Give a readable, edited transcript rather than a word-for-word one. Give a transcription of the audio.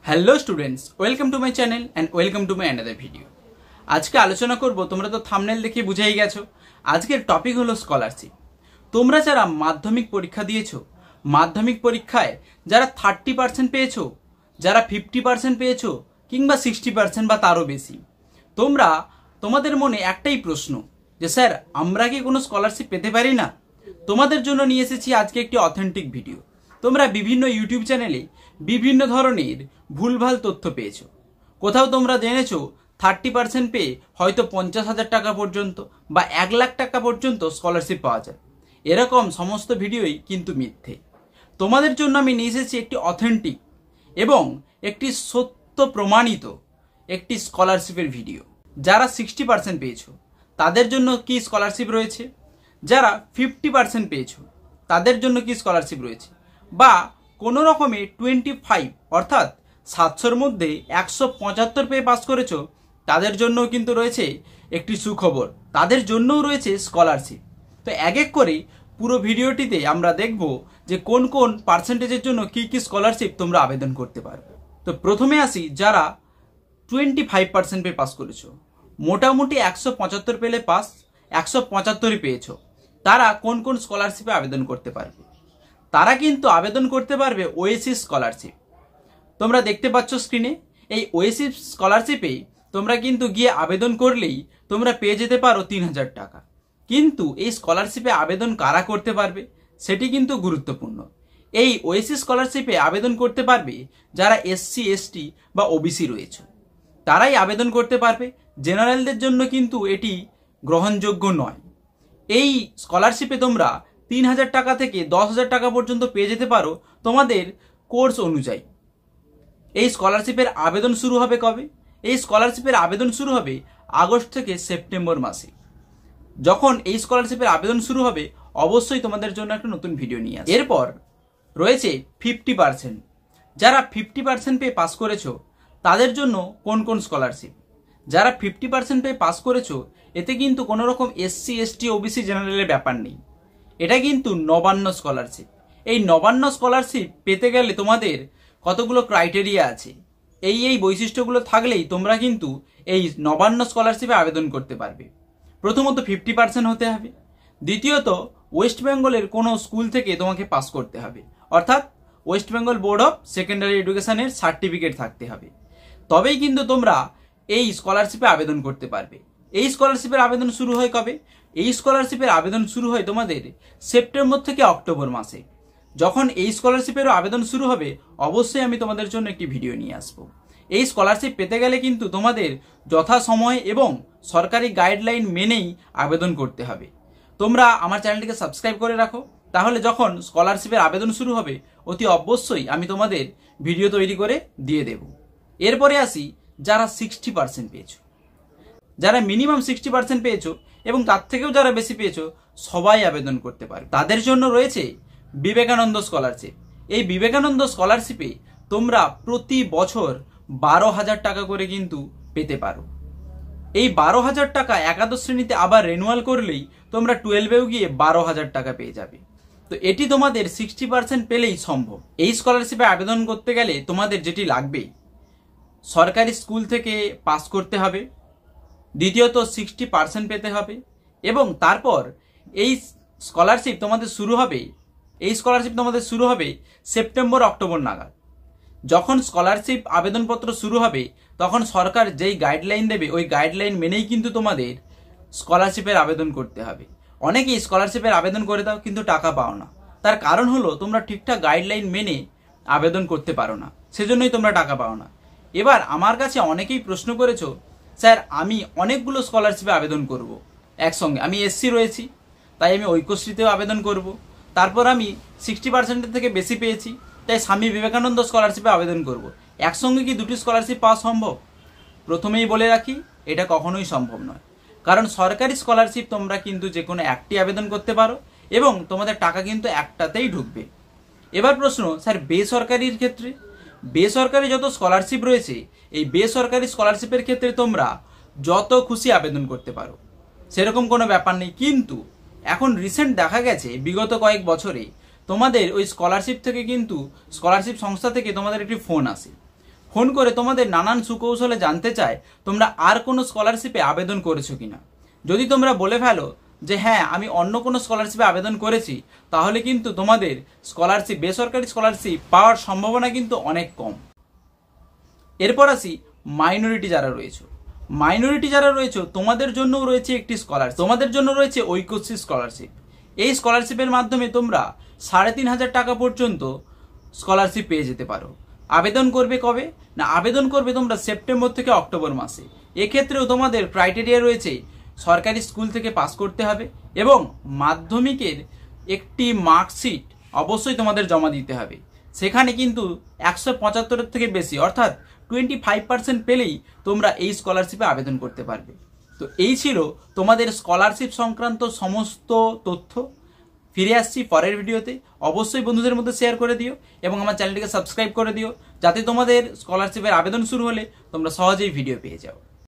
Hello students, welcome to my channel and welcome to my another video. আজকে আলোচনা করব, তোমরা তো থাম্বনেল দেখে বুঝেই গেছো, আজকের টপিক হলো স্কলারশিপ। তোমরা যারা মাধ্যমিক পরীক্ষা দিয়েছো, মাধ্যমিক পরীক্ষায় যারা 30% পেয়েছো, যারা 50% পেয়েছো কিংবা 60% বা তারও বেশি, তোমাদের মনে একটাই প্রশ্ন যে স্যার আমরা কি কোনো স্কলারশিপ পেতে পারি না? তোমাদের জন্য নিয়ে এসেছি আজকে একটি অথেন্টিক ভিডিও। তোমরা বিভিন্ন ইউটিউব চ্যানেলে বিভিন্ন ধরনের ভুলভাল তথ্য পেয়েছো। কোথাও তোমরা জেনেছো 30% পেয়ে হয়তো 50,000 টাকা পর্যন্ত বা 1 লাখ টাকা পর্যন্ত স্কলারশিপ পাওয়া যায়। এরকম সমস্ত ভিডিওই কিন্তু মিথ্যে। তোমাদের জন্য আমি নিয়ে এসেছি একটি অথেন্টিক এবং একটি সত্য প্রমাণিত একটি স্কলারশিপের ভিডিও। যারা 60% পেয়েছো তাদের জন্য কি স্কলারশিপ রয়েছে, যারা 50% পেয়েছো তাদের জন্য কি স্কলারশিপ রয়েছে, বা কোনো রকমে 25 অর্থাৎ 700-র মধ্যে 175 পেয়ে পাস করেছো তাদের জন্যও কিন্তু রয়েছে একটি সুখবর, তাদের জন্যও রয়েছে স্কলারশিপ। তো এক এক করে পুরো ভিডিওটিতে আমরা দেখব যে কোন কোন পার্সেন্টেজের জন্য কি কি স্কলারশিপ তোমরা আবেদন করতে পারবে। তো প্রথমে আসি, যারা 25% পেয়ে পাস করেছো, মোটামুটি 175 পেলে পাস, 175ই পেয়েছো, তারা কোন কোন স্কলারশিপে আবেদন করতে পারবে? তারা কিন্তু আবেদন করতে পারবে ওয়েসিস স্কলারশিপ। তোমরা দেখতে পাচ্ছ স্ক্রিনে, এই ওয়েসিস স্কলারশিপে তোমরা কিন্তু গিয়ে আবেদন করলেই তোমরা পেয়ে যেতে পারো 3,000 টাকা। কিন্তু এই স্কলারশিপে আবেদন কারা করতে পারবে সেটি কিন্তু গুরুত্বপূর্ণ। এই ওয়েসিস স্কলারশিপে আবেদন করতে পারবে যারা SC ST বা OBC রয়েছে, তারাই আবেদন করতে পারবে। জেনারেলদের জন্য কিন্তু এটি গ্রহণযোগ্য নয়। এই স্কলারশিপে তোমরা 3,000 টাকা থেকে 10,000 টাকা পর্যন্ত পেয়ে যেতে পারো তোমাদের কোর্স অনুযায়ী। এই স্কলারশিপের আবেদন শুরু হবে কবে? এই স্কলারশিপের আবেদন শুরু হবে আগস্ট থেকে সেপ্টেম্বর মাসে। যখন এই স্কলারশিপের আবেদন শুরু হবে অবশ্যই তোমাদের জন্য একটা নতুন ভিডিও নিয়ে আসবো। এরপর রয়েছে 50%। যারা 50% পেয়ে পাস করেছো তাদের জন্য কোন কোন স্কলারশিপ? যারা 50% পেয়ে পাস করেছো এতে কিন্তু কোনো রকম SC ST OBC জেনারেলের ব্যাপার নেই, এটা কিন্তু নবান্ন স্কলারশিপ। এই নবান্ন স্কলারশিপ পেতে গেলে তোমাদের কতগুলো ক্রাইটেরিয়া আছে, এই বৈশিষ্ট্যগুলো থাকলেই তোমরা কিন্তু এই নবান্ন স্কলারশিপে আবেদন করতে পারবে। প্রথমত 50% হতে হবে, দ্বিতীয়ত ওয়েস্ট বেঙ্গলের কোনো স্কুল থেকে তোমাকে পাস করতে হবে, অর্থাৎ West Bengal board of secondary এডুকেশনের সার্টিফিকেট থাকতে হবে, তবেই কিন্তু তোমরা এই স্কলারশিপে আবেদন করতে পারবে। এই স্কলারশিপের আবেদন শুরু হয় কবে? এই স্কলারশিপের আবেদন শুরু হয় তোমাদের সেপ্টেম্বর থেকে অক্টোবর মাসে। যখন এই স্কলারশিপেরও আবেদন শুরু হবে অবশ্যই আমি তোমাদের জন্য একটি ভিডিও নিয়ে আসবো। এই স্কলারশিপ পেতে গেলে কিন্তু তোমাদের যথাসময়ে এবং সরকারি গাইডলাইন মেনেই আবেদন করতে হবে। তোমরা আমার চ্যানেলটিকে সাবস্ক্রাইব করে রাখো, তাহলে যখন স্কলারশিপের আবেদন শুরু হবে অতি অবশ্যই আমি তোমাদের ভিডিও তৈরি করে দিয়ে দেব। এরপরে আসি, যারা 60% পেয়েছো, যারা মিনিমাম 60% পেয়েছো এবং তার থেকেও যারা বেশি পেয়েছো সবাই আবেদন করতে পারবে। তাদের জন্য রয়েছে বিবেকানন্দ স্কলারশিপ। এই বিবেকানন্দ স্কলারশিপে তোমরা প্রতি বছর 12,000 টাকা করে কিন্তু পেতে পারো। এই 12,000 টাকা একাদশ শ্রেণীতে আবার রেনুয়াল করলেই তোমরা 12এও গিয়ে 12,000 টাকা পেয়ে যাবে। তো এটি তোমাদের 60% পেলেই সম্ভব। এই স্কলারশিপে আবেদন করতে গেলে তোমাদের যেটি লাগবে, সরকারি স্কুল থেকে পাস করতে হবে, দ্বিতীয়ত 60% পেতে হবে, এবং তারপর এই স্কলারশিপ তোমাদের শুরু হবে সেপ্টেম্বর অক্টোবর নাগাদ। যখন স্কলারশিপ আবেদনপত্র শুরু হবে তখন সরকার যেই গাইডলাইন দেবে ওই গাইডলাইন মেনেই কিন্তু তোমাদের স্কলারশিপের আবেদন করতে হবে। অনেকেই স্কলারশিপের আবেদন করে দাও কিন্তু টাকা পাও না, তার কারণ হলো তোমরা ঠিকঠাক গাইডলাইন মেনে আবেদন করতে পারো না, সেজন্যই তোমরা টাকা পাও না। এবার আমার কাছে অনেকেই প্রশ্ন করেছো, স্যার আমি অনেকগুলো স্কলারশিপে আবেদন করব একসঙ্গে, আমি SC রয়েছি তাই আমি ঐক্যশ্রীতেও আবেদন করব, তারপর আমি 60% থেকে বেশি পেয়েছি তাই স্বামী বিবেকানন্দ স্কলারশিপে আবেদন করব, একসঙ্গে কি দুটি স্কলারশিপ পাওয়া সম্ভব? প্রথমেই বলে রাখি, এটা কখনোই সম্ভব নয়। কারণ সরকারি স্কলারশিপ তোমরা কিন্তু যে কোনো একটি আবেদন করতে পারো এবং তোমাদের টাকা কিন্তু একটাতেই ঢুকবে। এবার প্রশ্ন, স্যার বেসরকারির ক্ষেত্রে? বেসরকারি যত স্কলারশিপ রয়েছে এই বেসরকারি স্কলারশিপের ক্ষেত্রে তোমরা যত খুশি আবেদন করতে পারো, সেরকম কোনো ব্যাপার নেই। কিন্তু এখন রিসেন্ট দেখা গেছে বিগত কয়েক বছরে তোমাদের ওই স্কলারশিপ সংস্থা থেকে তোমাদের একটি ফোন আসে। ফোন করে তোমাদের নানান সুকৌশলে জানতে চায় তোমরা আর কোনো স্কলারশিপে আবেদন করেছো কিনা। যদি তোমরা বলে ফেলো যে হ্যাঁ আমি অন্য কোনো স্কলারশিপে আবেদন করেছি, তাহলে কিন্তু তোমাদের স্কলারশিপ, বেসরকারি স্কলারশিপ পাওয়ার সম্ভাবনা কিন্তু অনেক কম। এরপর আসি মাইনরিটি যারা রয়েছে। মাইনরিটি যারা রয়েছে তোমাদের জন্যও রয়েছে একটি স্কলারশিপ, তোমাদের জন্য রয়েছে ঐক্যশ্রী স্কলারশিপ। এই স্কলারশিপের মাধ্যমে তোমরা 3,500 টাকা পর্যন্ত স্কলারশিপ পেয়ে যেতে পারো। আবেদন করবে কবে না, আবেদন করবে তোমরা সেপ্টেম্বর থেকে অক্টোবর মাসে। এক্ষেত্রেও তোমাদের ক্রাইটেরিয়া রয়েছে সরকারি স্কুল থেকে পাস করতে হবে এবং মাধ্যমিকের একটি মার্কশিট অবশ্যই তোমাদের জমা দিতে হবে। সেখানে কিন্তু 175 থেকে বেশি অর্থাৎ 25% পেলেই তোমরা এই স্কলারশিপে আবেদন করতে পারবে। তো এই ছিল তোমাদের স্কলারশিপ সংক্রান্ত সমস্ত তথ্য। ফিরে আসছি পরের ভিডিওতে। অবশ্যই বন্ধুদের মধ্যে শেয়ার করে দিও এবং আমার চ্যানেলটিকে সাবস্ক্রাইব করে দিও, যাতে তোমাদের স্কলারশিপের আবেদন শুরু হলে তোমরা সহজেই ভিডিও পেয়ে যাও।